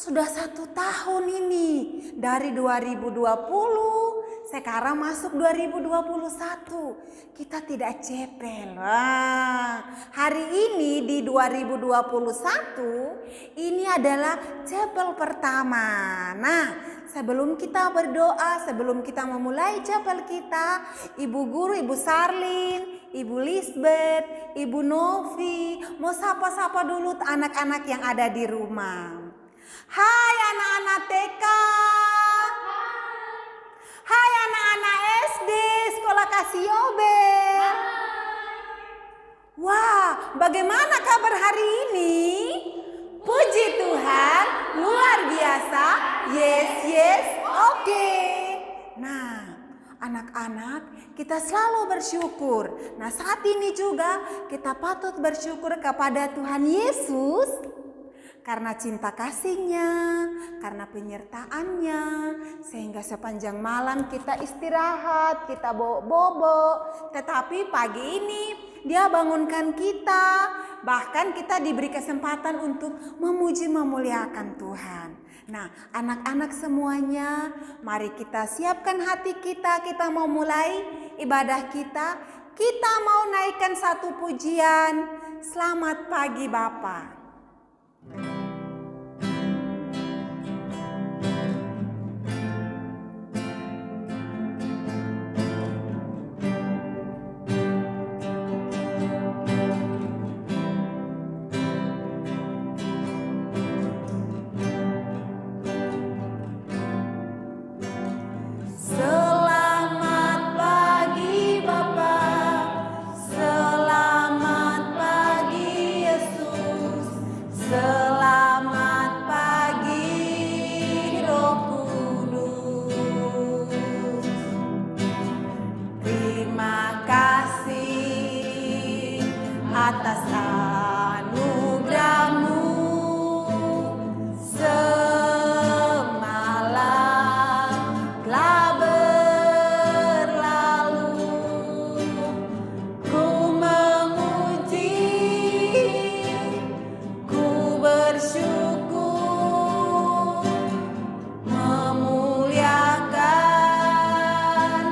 Sudah 1 tahun ini dari 2020 sekarang masuk 2021. Kita tidak cepel. Hari ini di 2021 ini adalah cepel pertama. Nah, sebelum kita berdoa, sebelum kita memulai cepel kita, Ibu Guru, Ibu Sarlin, Ibu Lisbeth, Ibu Novi, mau sapa-sapa dulu anak-anak yang ada di rumah. Hai anak-anak TK. Hai anak-anak SD Sekolah Kasiobe. Wah, bagaimana kabar hari ini? Puji Tuhan, luar biasa. Yes, oke. Nah, anak-anak, kita selalu bersyukur. Nah, saat ini juga kita patut bersyukur kepada Tuhan Yesus karena cinta kasih-Nya, karena penyertaan-Nya, sehingga sepanjang malam kita istirahat, kita bobo. Tetapi pagi ini Dia bangunkan kita, bahkan kita diberi kesempatan untuk memuji memuliakan Tuhan. Nah, anak-anak semuanya, mari kita siapkan hati kita mau mulai ibadah kita. Kita mau naikkan satu pujian. Selamat pagi Bapa. Atas anugerah-Mu semalam telah berlalu, ku memuji, ku bersyukur, memuliakan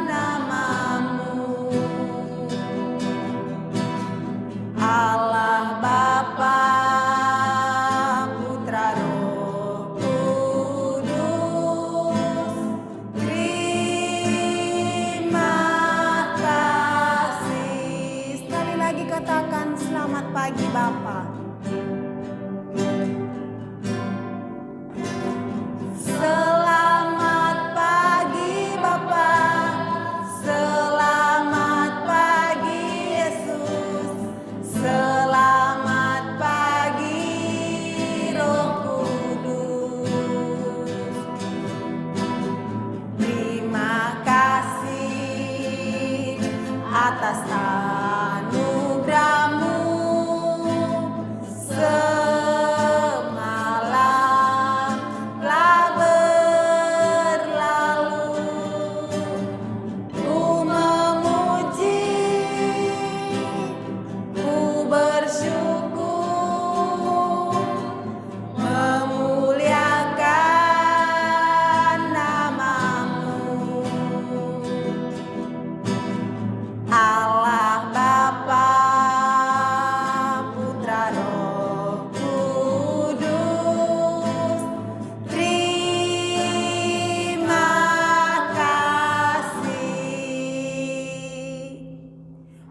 nama-Mu. Allah Bapa, Putra, Roh Kudus, terima kasih. Sekali lagi katakan selamat pagi Bapa. Selamat pagi Bapa. Selamat pagi Yesus. Selamat pagi Roh Kudus. Terima kasih atas anugerah-Mu semalam telah berlalu, ku memuji, ku bersyukur, memuliakan nama-Mu. Allah Bapa, Putra, Roh Kudus, terima kasih.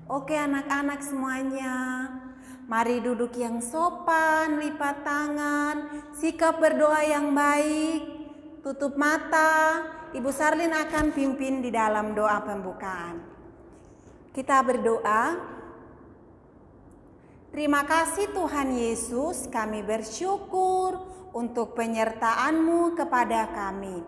Oke anak-anak semuanya, mari duduk yang sopan, lipat tangan, sikap berdoa yang baik, tutup mata. Ibu Sarlin akan pimpin di dalam doa pembukaan. Kita berdoa. Terima kasih Tuhan Yesus, kami bersyukur untuk penyertaan-Mu kepada kami.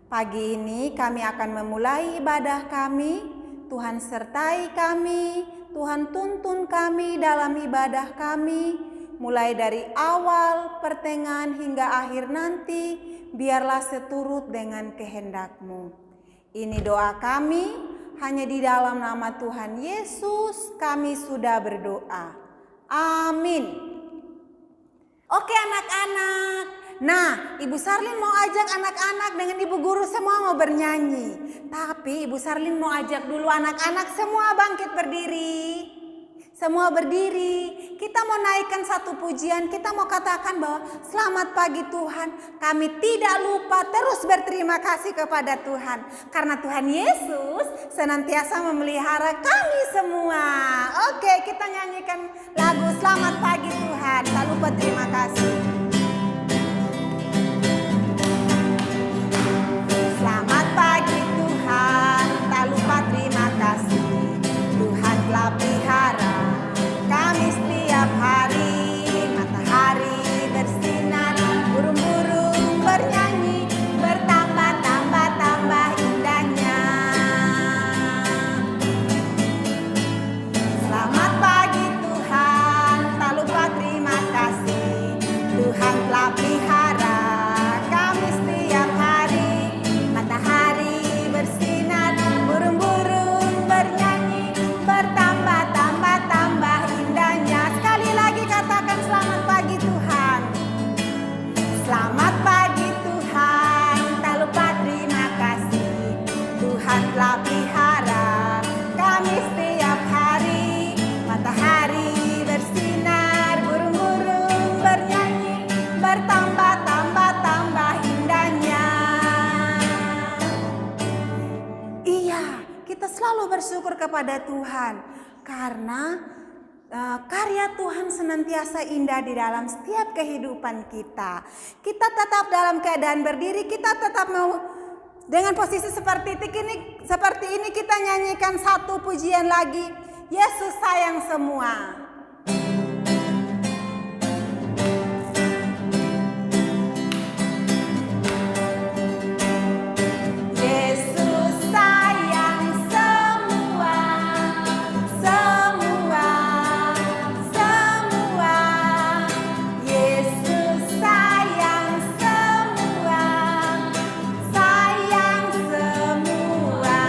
Pagi ini kami akan memulai ibadah kami. Tuhan sertai kami, Tuhan tuntun kami dalam ibadah kami, mulai dari awal, pertengahan hingga akhir nanti, biarlah seturut dengan kehendak-Mu. Ini doa kami, hanya di dalam nama Tuhan Yesus kami sudah berdoa. Amin. Oke anak-anak, Nah, Ibu Sarlin mau ajak anak-anak dengan Ibu Guru semua mau bernyanyi. Tapi Ibu Sarlin mau ajak dulu anak-anak semua bangkit berdiri. Semua berdiri. Kita mau naikkan satu pujian. Kita mau katakan bahwa selamat pagi Tuhan. Kami tidak lupa terus berterima kasih kepada Tuhan. Karena Tuhan Yesus senantiasa memelihara kami semua. Oke, kita nyanyikan lagu Selamat Pagi Tuhan. Tak lupa terima kasih. Selamat pagi Tuhan, tak lupa terima kasih. Tuhan telah pelihara kami setiap hari. Matahari bersinar, burung-burung bernyanyi, bertambah-tambah indahnya. Selamat pagi Tuhan, tak lupa terima kasih. Tuhan telah pelihara kami setiap hari. Matahari bersinar, burung-burung bernyanyi, bertambah-tambah indahnya. Sekali lagi katakan selamat pagi Tuhan. Selamat pagi Tuhan, tak lupa terima kasih. Tuhan telah pelihara kami setiap hari. Matahari bersinar, burung-burung bernyanyi, bertambah-tambah indahnya. Iya, kita selalu bersyukur kepada Tuhan karena karya Tuhan senantiasa indah di dalam setiap kehidupan kita. Kita tetap dalam keadaan berdiri, kita tetap mau dengan posisi seperti ini kita nyanyikan satu pujian lagi. Yesus sayang semua. Yesus sayang semua, semua, semua. Yesus sayang semua, sayang semua.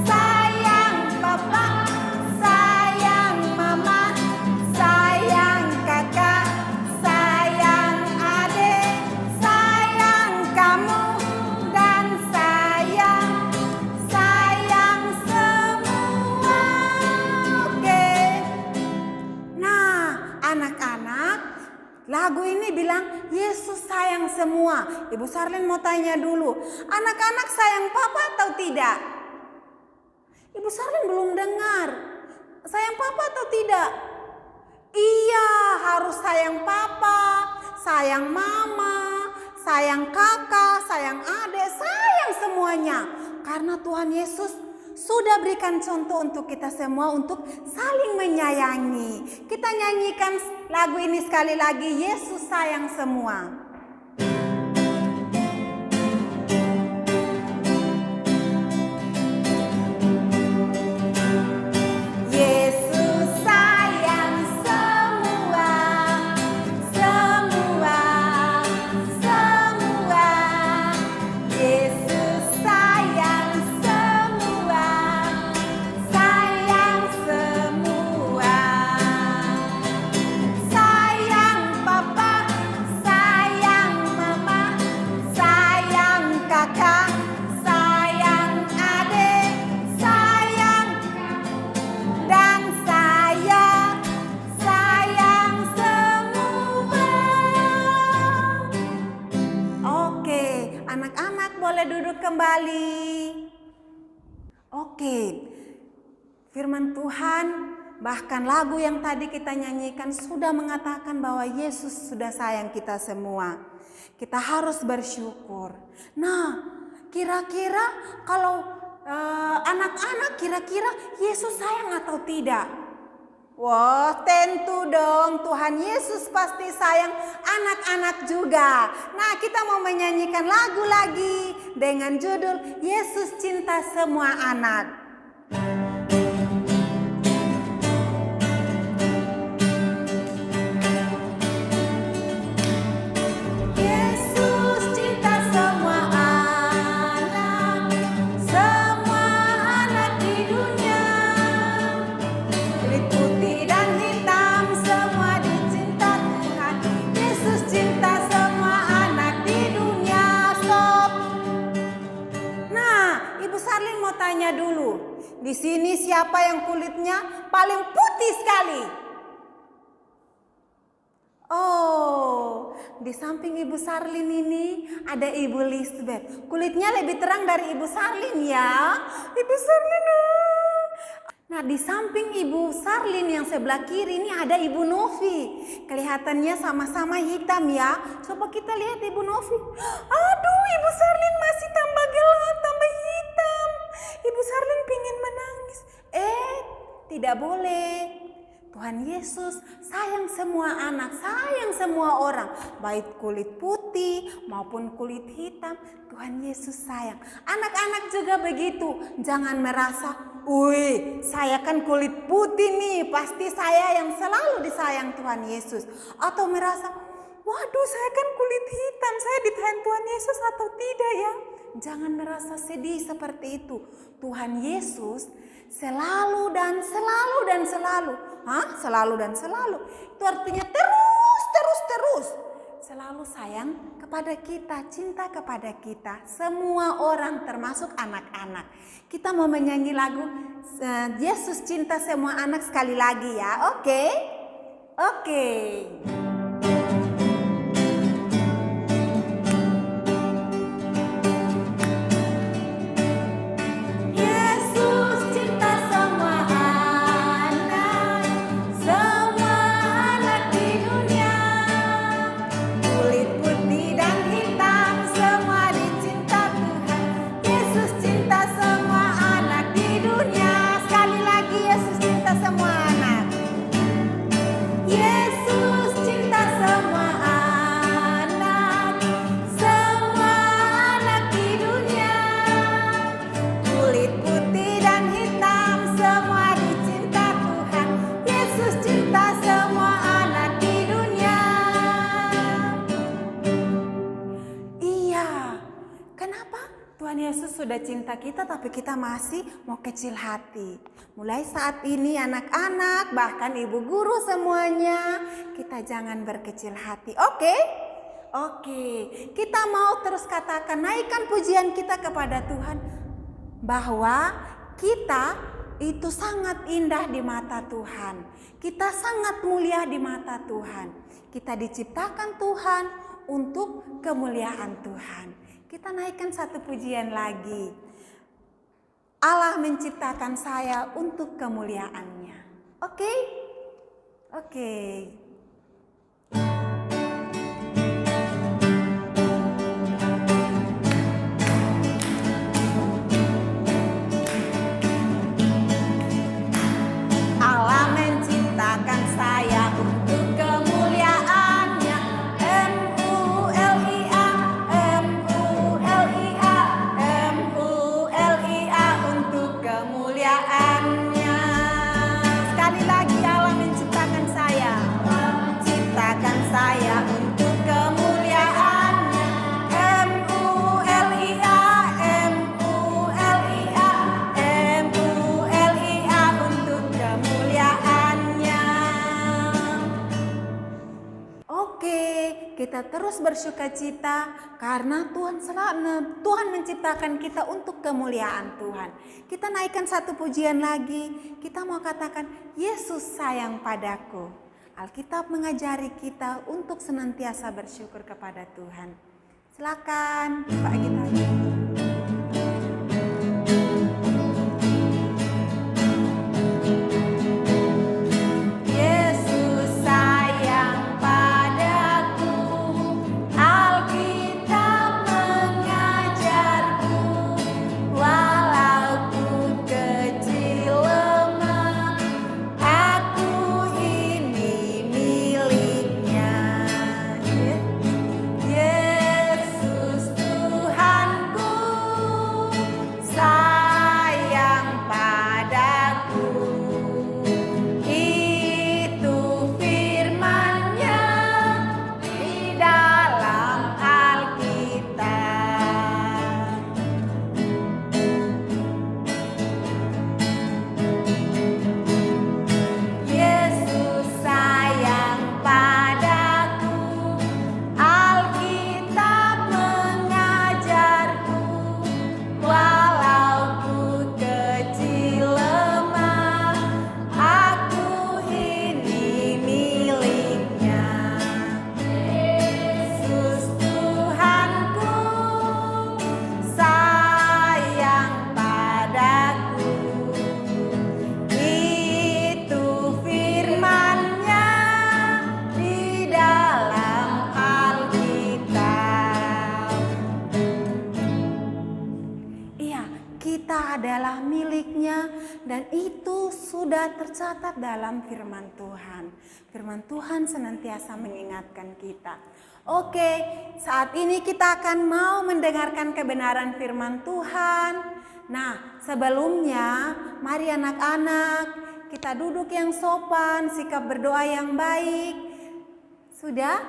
Sayang papa, sayang mama, sayang kakak, sayang adik, sayang kamu, dan sayang semua. Oke. Nah, anak-anak, lagu ini bilang Yesus sayang semua. Ibu Sarlin mau tanya dulu, anak-anak sayang papa atau tidak? Ibu Sarlin belum dengar. Sayang papa atau tidak? Iya, harus sayang papa, sayang mama, sayang kakak, sayang adik, sayang semuanya. Karena Tuhan Yesus sudah berikan contoh untuk kita semua untuk saling menyayangi. Kita nyanyikan lagu ini sekali lagi, Yesus sayang semua. Yesus sayang semua, semua, semua. Yesus sayang semua, sayang semua. Sayang papa, sayang mama, sayang kakak, sayang adik, sayang dan sayang semua. Oke, anak-anak boleh duduk kembali. Oke, firman Tuhan bahkan lagu yang tadi kita nyanyikan sudah mengatakan bahwa Yesus sudah sayang kita semua. Kita harus bersyukur. Nah, kira-kira kalau anak-anak kira-kira Yesus sayang atau tidak? Wah, tentu dong, Tuhan Yesus pasti sayang anak-anak juga. Nah, kita mau menyanyikan lagu lagi dengan judul Yesus cinta semua anak. Yesus cinta semua anak, semua anak di dunia. Kulit putih dan hitam semua dicinta Tuhan. Yesus cinta tanya dulu. Di sini siapa yang kulitnya paling putih sekali? Oh, di samping Ibu Sarlin ini ada Ibu Lisbeth. Kulitnya lebih terang dari Ibu Sarlin ya. Ibu Sarlin. Nah, di samping Ibu Sarlin yang sebelah kiri ini ada Ibu Novi. Kelihatannya sama-sama hitam ya. Coba kita lihat Ibu Novi. Aduh, Ibu Sarlin masih tambah gelap, tambah hitam. Ibu Sarlin pingin menangis. Tidak boleh. Tuhan Yesus sayang semua anak, sayang semua orang. Baik kulit putih maupun kulit hitam, Tuhan Yesus sayang. Anak-anak juga begitu. Jangan merasa, wih, saya kan kulit putih nih, pasti saya yang selalu disayang Tuhan Yesus. Atau merasa, waduh, saya kan kulit hitam, saya disayang Tuhan Yesus atau tidak ya? Jangan merasa sedih seperti itu. Tuhan Yesus selalu dan selalu dan selalu. Selalu dan selalu. Itu artinya terus. Selalu sayang kepada kita, cinta kepada kita. Semua orang termasuk anak-anak. Kita mau menyanyi lagu Yesus cinta semua anak sekali lagi ya. Oke. Sudah cinta kita tapi kita masih mau kecil hati. Mulai saat ini anak-anak bahkan ibu guru semuanya, kita jangan berkecil hati. Oke. Kita mau terus katakan, naikkan pujian kita kepada Tuhan bahwa kita itu sangat indah di mata Tuhan. Kita sangat mulia di mata Tuhan. Kita diciptakan Tuhan untuk kemuliaan Tuhan. Kita naikkan satu pujian lagi. Allah menciptakan saya untuk kemuliaannya. Oke? Allah menciptakan saya untuk kemuliaannya. Untuk kemuliaannya. Sekali lagi, Allah menciptakan saya. Menciptakan saya untuk kemuliaannya. Untuk kemuliaannya. Oke, kita terus bersukacita karena Tuhan menciptakan kita untuk kemuliaan Tuhan. Kita naikkan satu pujian lagi. Kita mau katakan, Yesus sayang padaku. Alkitab mengajari kita untuk senantiasa bersyukur kepada Tuhan. Silakan Pak kita. Tuhanku adalah miliknya dan itu sudah tercatat dalam firman Tuhan. Firman Tuhan senantiasa mengingatkan kita. Oke, saat ini kita akan mau mendengarkan kebenaran firman Tuhan. Nah, sebelumnya mari anak-anak kita duduk yang sopan, sikap berdoa yang baik. Sudah?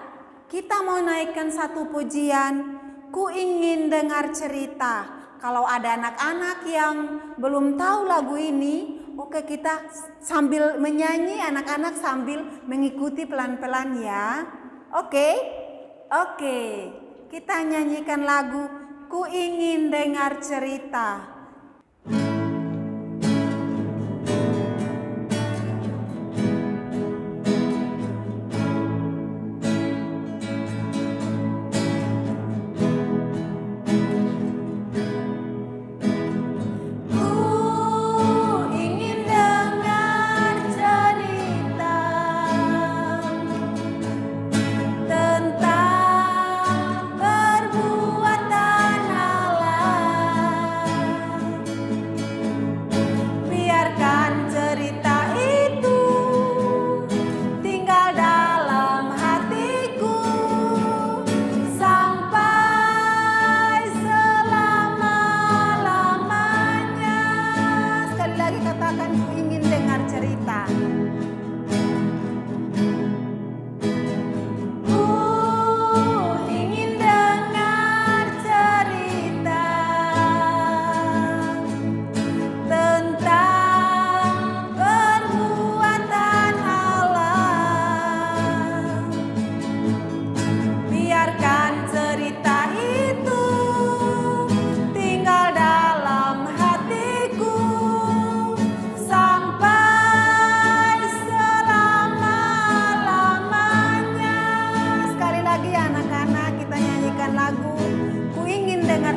Kita mau naikkan satu pujian. Ku ingin dengar cerita. Kalau ada anak-anak yang belum tahu lagu ini, oke, kita sambil menyanyi, anak-anak sambil mengikuti pelan-pelan ya. Oke, kita nyanyikan lagu Ku Ingin Dengar Cerita.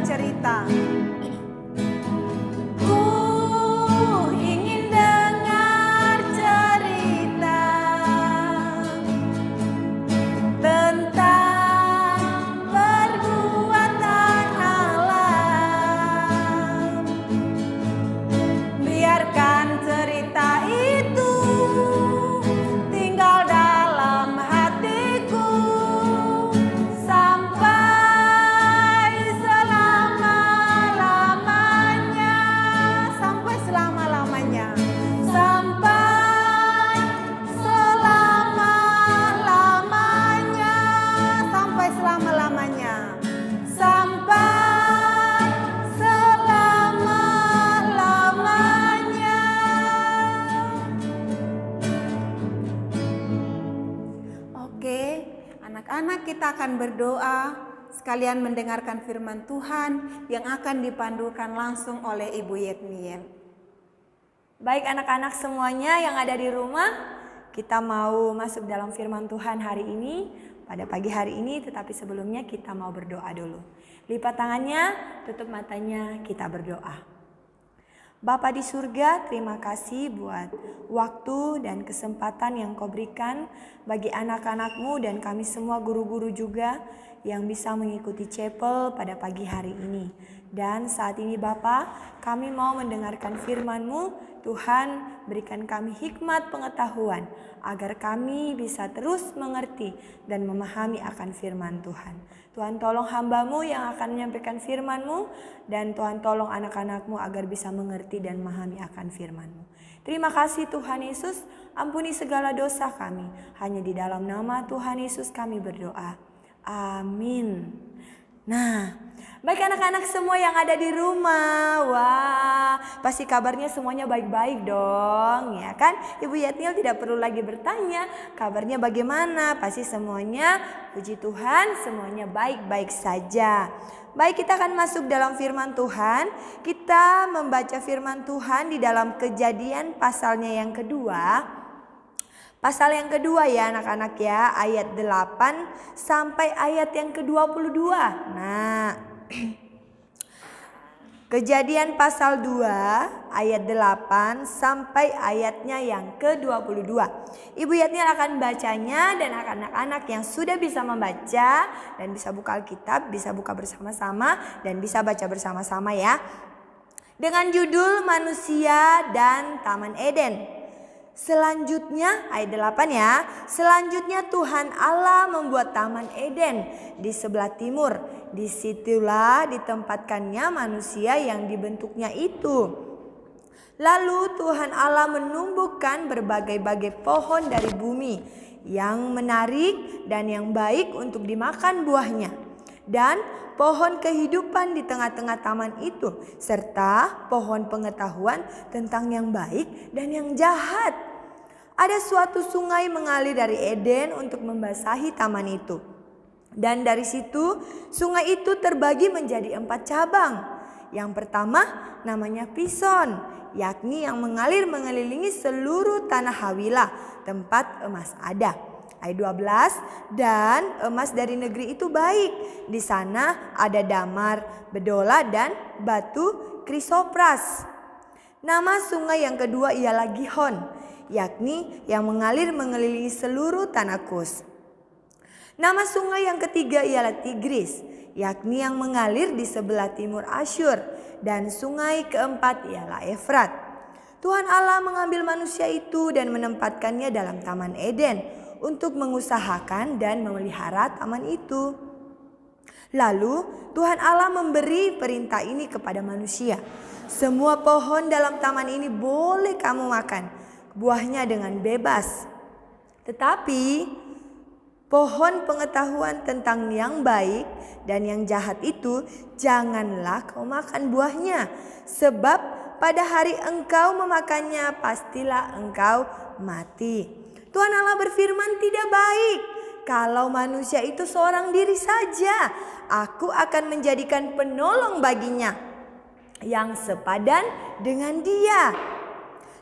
Cerita. Ku ingin dengar cerita tentang perbuatan Allah. Biarkan cerita itu tinggal dalam hatiku Anak-anak, kita akan berdoa sekalian mendengarkan firman Tuhan yang akan dipandukan langsung oleh Ibu Yetniel. Baik anak-anak semuanya yang ada di rumah, kita mau masuk dalam firman Tuhan hari ini, pada pagi hari ini, tetapi sebelumnya kita mau berdoa dulu. Lipat tangannya, tutup matanya, kita berdoa. Bapa di surga, terima kasih buat waktu dan kesempatan yang Kau berikan bagi anak-anak-Mu dan kami semua guru-guru juga yang bisa mengikuti chapel pada pagi hari ini. Dan saat ini Bapa, kami mau mendengarkan firman-Mu. Tuhan, berikan kami hikmat pengetahuan agar kami bisa terus mengerti dan memahami akan firman Tuhan. Tuhan tolong hamba-Mu yang akan menyampaikan firman-Mu dan Tuhan tolong anak-anak-Mu agar bisa mengerti dan memahami akan firman-Mu. Terima kasih Tuhan Yesus, ampuni segala dosa kami. Hanya di dalam nama Tuhan Yesus kami berdoa. Amin. Nah, baik anak-anak semua yang ada di rumah, wah pasti kabarnya semuanya baik-baik dong, ya kan? Ibu Yetniel tidak perlu lagi bertanya kabarnya bagaimana, pasti semuanya puji Tuhan semuanya baik-baik saja. Baik, kita akan masuk dalam firman Tuhan. Kita membaca firman Tuhan di dalam Kejadian pasalnya yang kedua. Pasal yang kedua ya anak-anak ya, ayat 8 sampai ayat yang ke-22. Nah, Kejadian pasal 2 ayat 8 sampai ayatnya yang ke-22. Ibu Yetniel akan bacanya dan anak-anak yang sudah bisa membaca dan bisa buka Alkitab, bisa buka bersama-sama dan bisa baca bersama-sama ya. dengan judul Manusia dan Taman Eden. Selanjutnya ayat 8 ya. Selanjutnya Tuhan Allah membuat Taman Eden di sebelah timur. Disitulah ditempatkannya manusia yang dibentuknya itu. Lalu Tuhan Allah menumbuhkan berbagai-bagai pohon dari bumi yang menarik dan yang baik untuk dimakan buahnya. Dan pohon kehidupan di tengah-tengah taman itu, serta pohon pengetahuan tentang yang baik dan yang jahat. Ada suatu sungai mengalir dari Eden untuk membasahi taman itu. Dan dari situ sungai itu terbagi menjadi 4 cabang. Yang pertama namanya Pison, yakni yang mengalir mengelilingi seluruh tanah Hawilah, tempat emas ada. Ayat 12, dan emas dari negeri itu baik. Di sana ada damar, bedola, dan batu krisopras. Nama sungai yang kedua ialah Gihon, yakni yang mengalir mengelilingi seluruh tanah Kus. Nama sungai yang ketiga ialah Tigris, yakni yang mengalir di sebelah timur Asyur. Dan sungai keempat ialah Efrat. Tuhan Allah mengambil manusia itu dan menempatkannya dalam Taman Eden untuk mengusahakan dan memelihara taman itu. Lalu Tuhan Allah memberi perintah ini kepada manusia. Semua pohon dalam taman ini boleh kamu makan buahnya dengan bebas. Tetapi pohon pengetahuan tentang yang baik dan yang jahat itu janganlah kau makan buahnya. Sebab pada hari engkau memakannya pastilah engkau mati. Tuhan Allah berfirman, tidak baik kalau manusia itu seorang diri saja. Aku akan menjadikan penolong baginya yang sepadan dengan dia.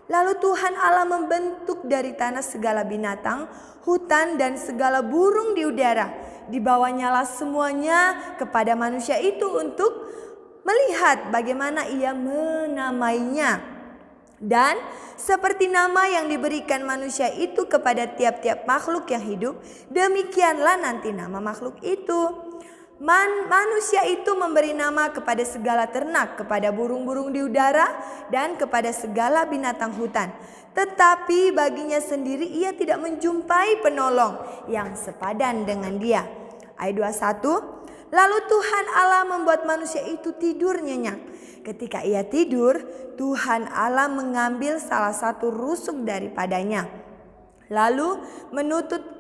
Lalu Tuhan Allah membentuk dari tanah segala binatang, hutan dan segala burung di udara. Dibawanyalah semuanya kepada manusia itu untuk melihat bagaimana ia menamainya. Dan seperti nama yang diberikan manusia itu kepada tiap-tiap makhluk yang hidup, demikianlah nanti nama makhluk itu. Manusia itu memberi nama kepada segala ternak, kepada burung-burung di udara, dan kepada segala binatang hutan. Tetapi baginya sendiri ia tidak menjumpai penolong yang sepadan dengan dia. Ayat 21, lalu Tuhan Allah membuat manusia itu tidur nyenyak. Ketika ia tidur, Tuhan Allah mengambil salah satu rusuk daripadanya. Lalu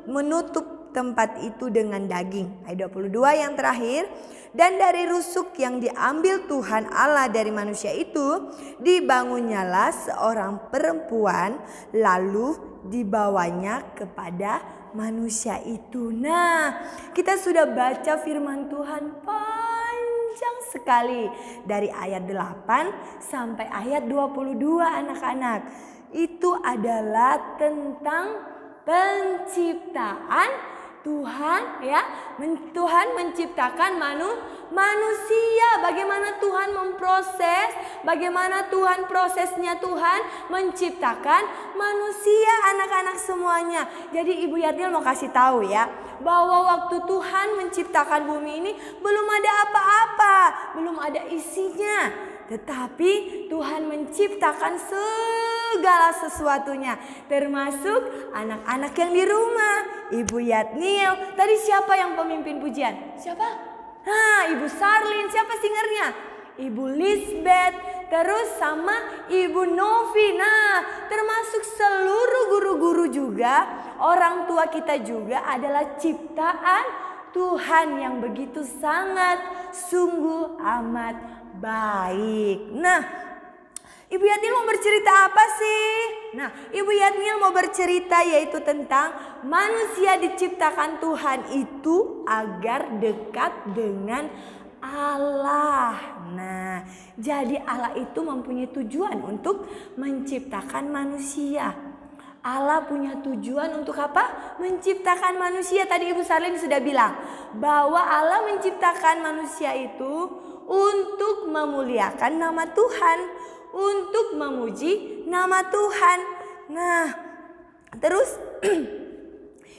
menutup tempat itu dengan daging. Ayat 22 yang terakhir. Dan dari rusuk yang diambil Tuhan Allah dari manusia itu, dibangunnyalah seorang perempuan, lalu dibawanya kepada manusia itu. Nah, kita sudah baca firman Tuhan panjang sekali dari ayat 8 sampai ayat 22 anak-anak. Itu adalah tentang penciptaan Tuhan ya. Tuhan menciptakan manusia. Bagaimana Tuhan memproses, bagaimana Tuhan prosesnya Tuhan menciptakan manusia, anak-anak semuanya. Jadi Ibu Yadnil mau kasih tahu ya, bahwa waktu Tuhan menciptakan bumi ini belum ada apa-apa, belum ada isinya. Tetapi Tuhan menciptakan segala sesuatunya, termasuk anak-anak yang di rumah. Ibu Yadnil, tadi siapa yang pemimpin pujian? Siapa? Nah, Ibu Sarlin, siapa singernya? Ibu Lisbeth, terus sama Ibu Novi. Nah, termasuk seluruh guru-guru juga, orang tua kita juga adalah ciptaan Tuhan yang begitu sangat sungguh amat baik. Nah, Ibu Yadnil mau bercerita apa sih? Nah, Ibu Yadnil mau bercerita yaitu tentang manusia diciptakan Tuhan itu agar dekat dengan Allah. Nah, jadi Allah itu mempunyai tujuan untuk menciptakan manusia. Allah punya tujuan untuk apa? Menciptakan manusia. Tadi Ibu Sarlin sudah bilang bahwa Allah menciptakan manusia itu untuk memuliakan nama Tuhan, untuk memuji nama Tuhan. Nah, terus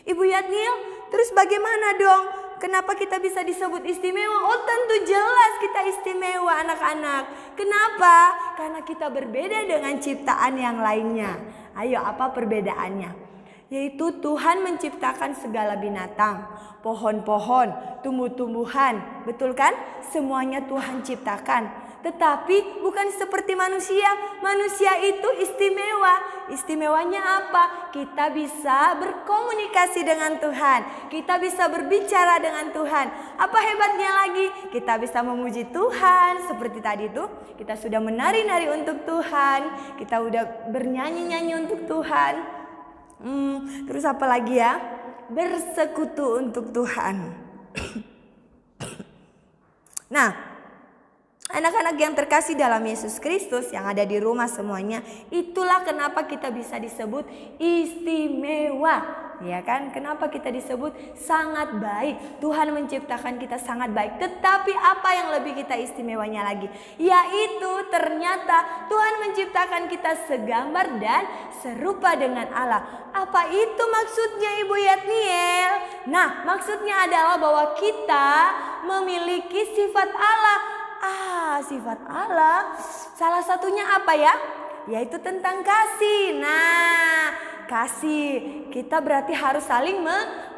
Ibu Yadnil, terus bagaimana dong kenapa kita bisa disebut istimewa? Oh, tentu jelas kita istimewa anak-anak. Kenapa? Karena kita berbeda dengan ciptaan yang lainnya. Ayo, apa perbedaannya? Yaitu Tuhan menciptakan segala binatang, pohon-pohon, tumbuh-tumbuhan. Betul kan? Semuanya Tuhan ciptakan. Tetapi bukan seperti manusia. Manusia itu istimewa. Istimewanya apa? Kita bisa berkomunikasi dengan Tuhan. Kita bisa berbicara dengan Tuhan. Apa hebatnya lagi? Kita bisa memuji Tuhan. Seperti tadi itu, kita sudah menari-nari untuk Tuhan. Kita udah bernyanyi-nyanyi untuk Tuhan. Terus apa lagi ya? Bersekutu untuk Tuhan. Nah, anak-anak yang terkasih dalam Yesus Kristus yang ada di rumah semuanya, itulah kenapa kita bisa disebut istimewa. Ya kan? Kenapa kita disebut sangat baik? Tuhan menciptakan kita sangat baik. Tetapi apa yang lebih kita istimewanya lagi? Yaitu ternyata Tuhan menciptakan kita segambar dan serupa dengan Allah. Apa itu maksudnya Ibu Yatniel? Nah, maksudnya adalah bahwa kita memiliki sifat Allah. Sifat Allah salah satunya apa ya? Yaitu tentang kasih. Nah, kasih, kita berarti harus saling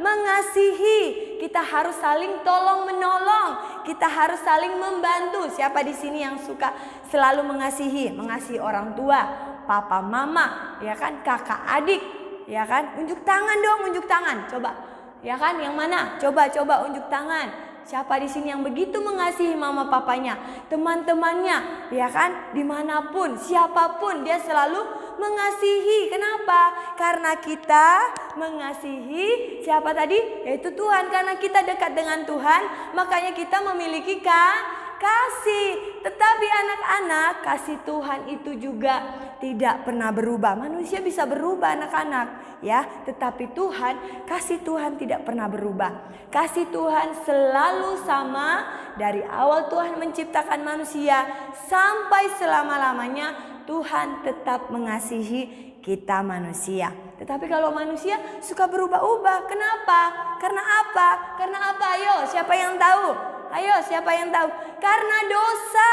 mengasihi. Kita harus saling tolong menolong. Kita harus saling membantu. Siapa di sini yang suka selalu mengasihi? Mengasihi orang tua, papa, mama, ya kan, kakak, adik, ya kan? Unjuk tangan dong, unjuk tangan. Coba. Ya kan, yang mana? Coba unjuk tangan. Siapa di sini yang begitu mengasihi mama papanya, teman-temannya, ya kan? Dimanapun, siapapun dia selalu mengasihi. Kenapa? Karena kita mengasihi siapa tadi? Yaitu Tuhan. Karena kita dekat dengan Tuhan, makanya kita memiliki kasih. Tetapi anak-anak, kasih Tuhan itu juga tidak pernah berubah. Manusia bisa berubah anak-anak, ya, tetapi Tuhan, kasih Tuhan tidak pernah berubah. Kasih Tuhan selalu sama dari awal Tuhan menciptakan manusia sampai selama-lamanya. Tuhan tetap mengasihi kita manusia. Tetapi kalau manusia suka berubah-ubah. Kenapa? Karena apa? Karena apa? Ayo, siapa yang tahu? Ayo, siapa yang tahu? Karena dosa.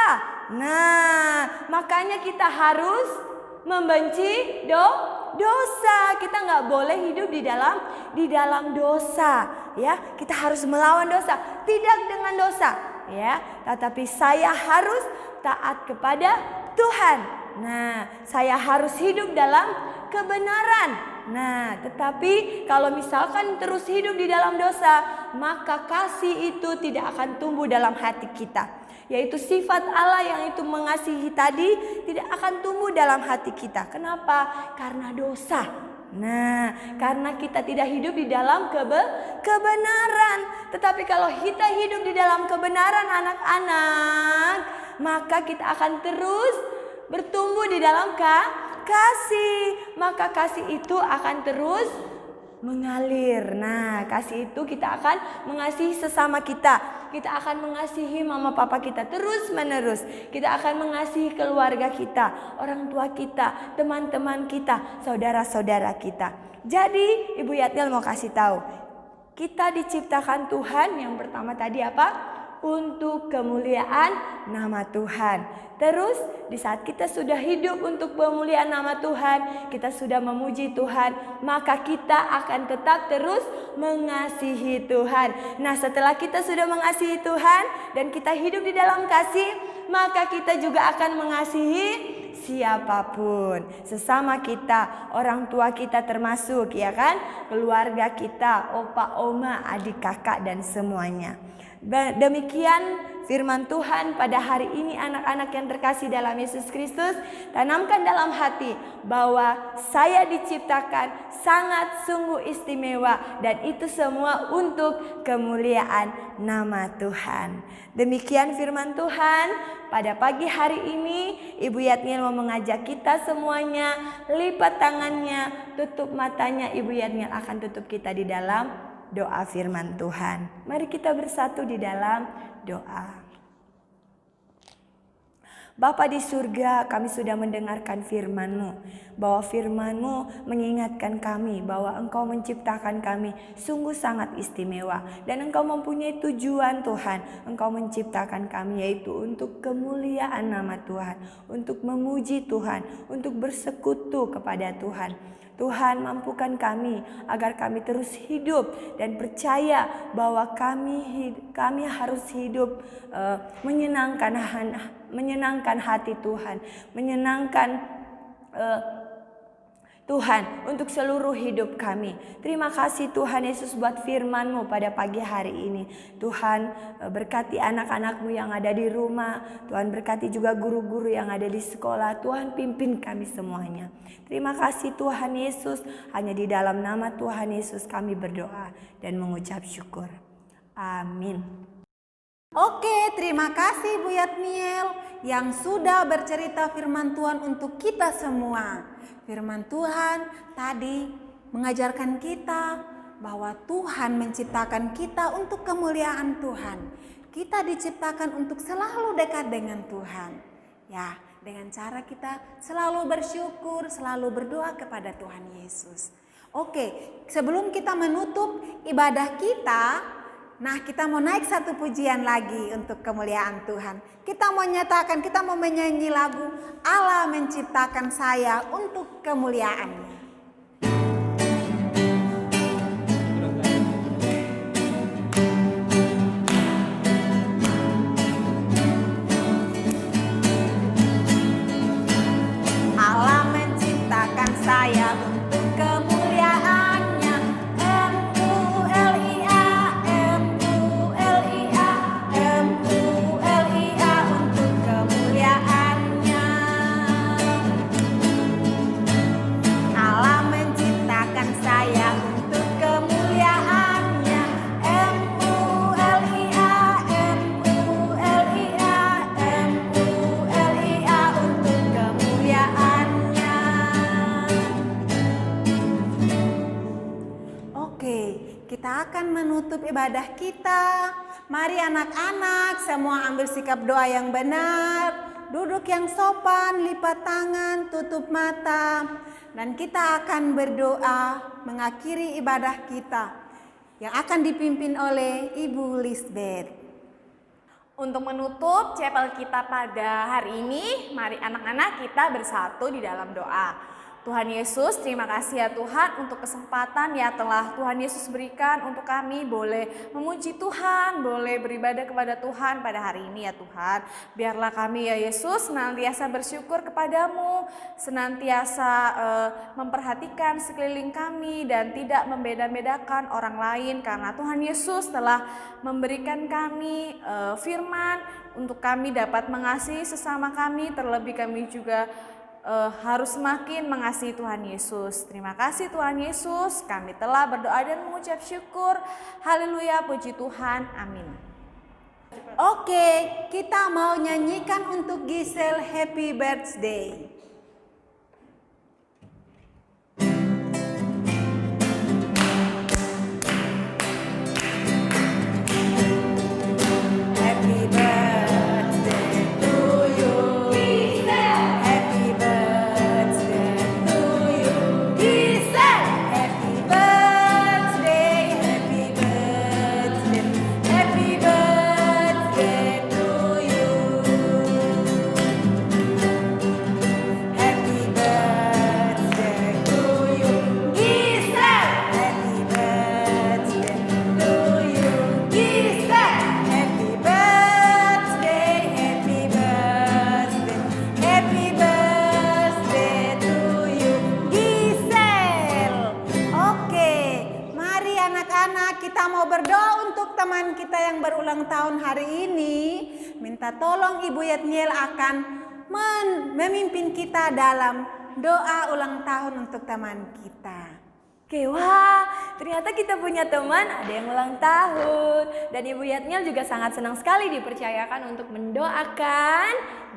Nah, makanya kita harus membenci dosa. Kita nggak boleh hidup di dalam dosa, ya. Kita harus melawan dosa, tidak dengan dosa, ya. Tetapi saya harus taat kepada Tuhan. Nah, saya harus hidup dalam kebenaran. Nah, tetapi kalau misalkan terus hidup di dalam dosa, maka kasih itu tidak akan tumbuh dalam hati kita. Yaitu sifat Allah yang itu mengasihi tadi tidak akan tumbuh dalam hati kita. Kenapa? Karena dosa. Nah, karena kita tidak hidup di dalam kebenaran. Tetapi kalau kita hidup di dalam kebenaran anak-anak, maka kita akan terus bertumbuh di dalam kasih. Maka kasih itu akan terus mengalir. Nah, kasih itu kita akan mengasihi sesama kita. Kita akan mengasihi mama papa kita terus menerus. Kita akan mengasihi keluarga kita, orang tua kita, teman-teman kita, saudara-saudara kita. Jadi Ibu Yatniel mau kasih tahu, kita diciptakan Tuhan yang pertama tadi apa? Untuk kemuliaan nama Tuhan. Terus di saat kita sudah hidup untuk pemuliaan nama Tuhan, kita sudah memuji Tuhan, maka kita akan tetap terus mengasihi Tuhan. Nah, setelah kita sudah mengasihi Tuhan dan kita hidup di dalam kasih, maka kita juga akan mengasihi siapapun, sesama kita, orang tua kita termasuk, ya kan? Keluarga kita, opa, oma, adik, kakak dan semuanya. Demikian firman Tuhan pada hari ini anak-anak yang terkasih dalam Yesus Kristus. Tanamkan dalam hati bahwa saya diciptakan sangat sungguh istimewa dan itu semua untuk kemuliaan nama Tuhan. Demikian firman Tuhan pada pagi hari ini. Ibu Yatniel mau mengajak kita semuanya lipat tangannya, tutup matanya. Ibu Yatniel akan tutup kita di dalam doa firman Tuhan. Mari kita bersatu di dalam doa. Bapa di surga, kami sudah mendengarkan firman-Mu, bahwa firman-Mu mengingatkan kami bahwa Engkau menciptakan kami sungguh sangat istimewa. Dan Engkau mempunyai tujuan Tuhan, Engkau menciptakan kami yaitu untuk kemuliaan nama Tuhan, untuk memuji Tuhan, untuk bersekutu kepada Tuhan. Tuhan, mampukan kami agar kami terus hidup dan percaya bahwa kami harus hidup menyenangkan hati Tuhan, menyenangkan Tuhan untuk seluruh hidup kami. Terima kasih Tuhan Yesus buat firman-Mu pada pagi hari ini. Tuhan berkati anak-anak-Mu yang ada di rumah. Tuhan berkati juga guru-guru yang ada di sekolah. Tuhan pimpin kami semuanya. Terima kasih Tuhan Yesus. Hanya di dalam nama Tuhan Yesus kami berdoa dan mengucap syukur. Amin. Oke, terima kasih Bu Yatniel yang sudah bercerita firman Tuhan untuk kita semua. Firman Tuhan tadi mengajarkan kita bahwa Tuhan menciptakan kita untuk kemuliaan Tuhan. Kita diciptakan untuk selalu dekat dengan Tuhan. Ya, dengan cara kita selalu bersyukur, selalu berdoa kepada Tuhan Yesus. Oke, sebelum kita menutup ibadah kita, nah kita mau naik satu pujian lagi untuk kemuliaan Tuhan. Kita mau nyatakan, kita mau menyanyi lagu Allah menciptakan saya untuk kemuliaan-Nya. Allah menciptakan saya untuk kemuliaan-Nya. M-U-L-I-A, M-U-L-I-A, M-U-L-I-A untuk kemuliaan-Nya. Allah menciptakan saya untuk kemuliaan-Nya. M-U-L-I-A, M-U-L-I-A, M-U-L-I-A untuk kemuliaan-Nya. Oke, kita akan menutup ibadah kita. Mari anak-anak semua ambil sikap doa yang benar. Duduk yang sopan, lipat tangan, tutup mata. Dan kita akan berdoa mengakhiri ibadah kita yang akan dipimpin oleh Ibu Lisbeth. Untuk menutup chapel kita pada hari ini, mari anak-anak kita bersatu di dalam doa. Tuhan Yesus, terima kasih ya Tuhan untuk kesempatan ya telah Tuhan Yesus berikan untuk kami boleh memuji Tuhan, boleh beribadah kepada Tuhan pada hari ini ya Tuhan. Biarlah kami ya Yesus senantiasa bersyukur kepadamu, senantiasa memperhatikan sekeliling kami dan tidak membeda-bedakan orang lain karena Tuhan Yesus telah memberikan kami firman untuk kami dapat mengasihi sesama kami, terlebih kami juga harus semakin mengasihi Tuhan Yesus. Terima kasih Tuhan Yesus, kami telah berdoa dan mengucap syukur. Haleluya, puji Tuhan, amin. Oke, kita mau nyanyikan untuk Giselle Happy Birthday. Happy birthday to you, Giselle. Happy birthday to you, Giselle. Happy birthday, happy birthday, happy birthday to you. Happy birthday to you, Giselle. Happy birthday to you, Giselle. Happy birthday, happy birthday, happy birthday to you, Giselle. Oke, mari anak-anak kita mau berdoa untuk teman kita yang berulang tahun hari ini. Minta tolong Ibu Yatniel akan memimpin kita dalam doa ulang tahun untuk teman kita. Oke, wah, ternyata kita punya teman ada yang ulang tahun. Dan Ibu Yatniel juga sangat senang sekali dipercayakan untuk mendoakan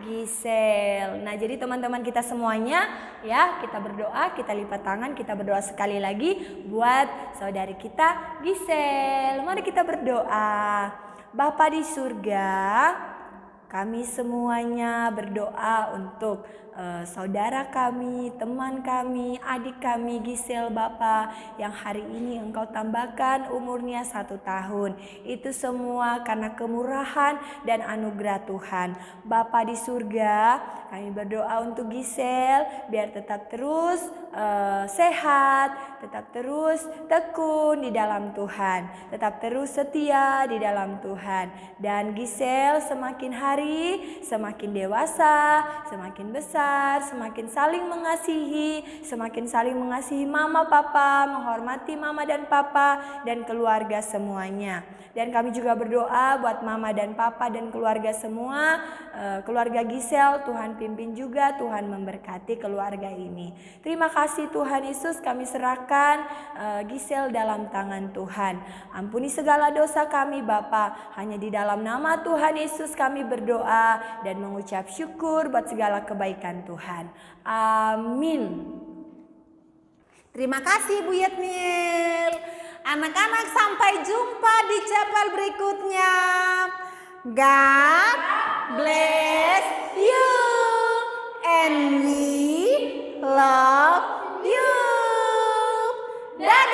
Giselle. Nah, jadi teman-teman kita semuanya ya, kita berdoa, kita lipat tangan, kita berdoa sekali lagi buat saudari kita Giselle. Mari kita berdoa. Bapa di surga, kami semuanya berdoa untuk saudara kami, teman kami, adik kami Gisel Bapak yang hari ini Engkau tambahkan umurnya 1 tahun. Itu semua karena kemurahan dan anugerah Tuhan. Bapa di surga, kami berdoa untuk Gisel biar tetap terus sehat, tetap terus tekun di dalam Tuhan, tetap terus setia di dalam Tuhan. Dan Gisel semakin hari semakin dewasa, semakin besar, semakin saling mengasihi mama papa, menghormati mama dan papa dan keluarga semuanya. Dan kami juga berdoa buat mama dan papa dan keluarga semua, keluarga Gisel, Tuhan pimpin juga, Tuhan memberkati keluarga ini. Terima kasih Tuhan Yesus, kami serahkan Gisel dalam tangan Tuhan. Ampuni segala dosa kami Bapa, hanya di dalam nama Tuhan Yesus kami berdoa dan mengucap syukur buat segala kebaikan Tuhan. Amin. Terima kasih Bu Yetniel. Anak-anak, sampai jumpa di chapel berikutnya. God bless you and we love you. Dadah.